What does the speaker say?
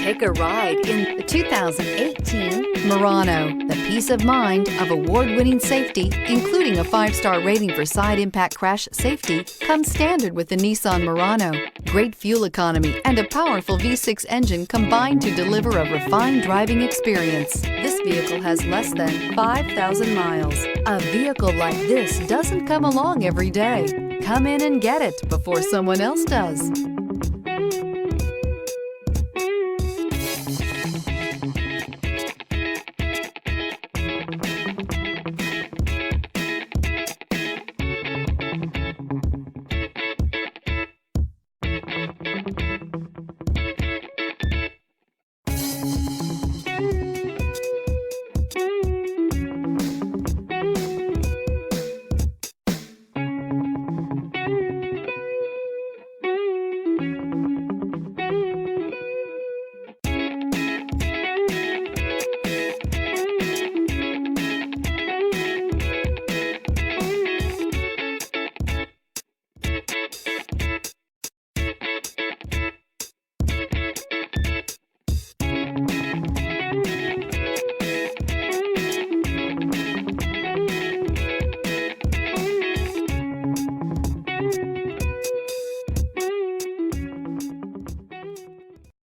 Take a ride in the 2018 Murano. The peace of mind of award-winning safety, including a 5-star rating for side impact crash safety, comes standard with the Nissan Murano. Great fuel economy and a powerful V6 engine combine to deliver a refined driving experience. This vehicle has less than 5,000 miles. A vehicle like this doesn't come along every day. Come in and get it before someone else does.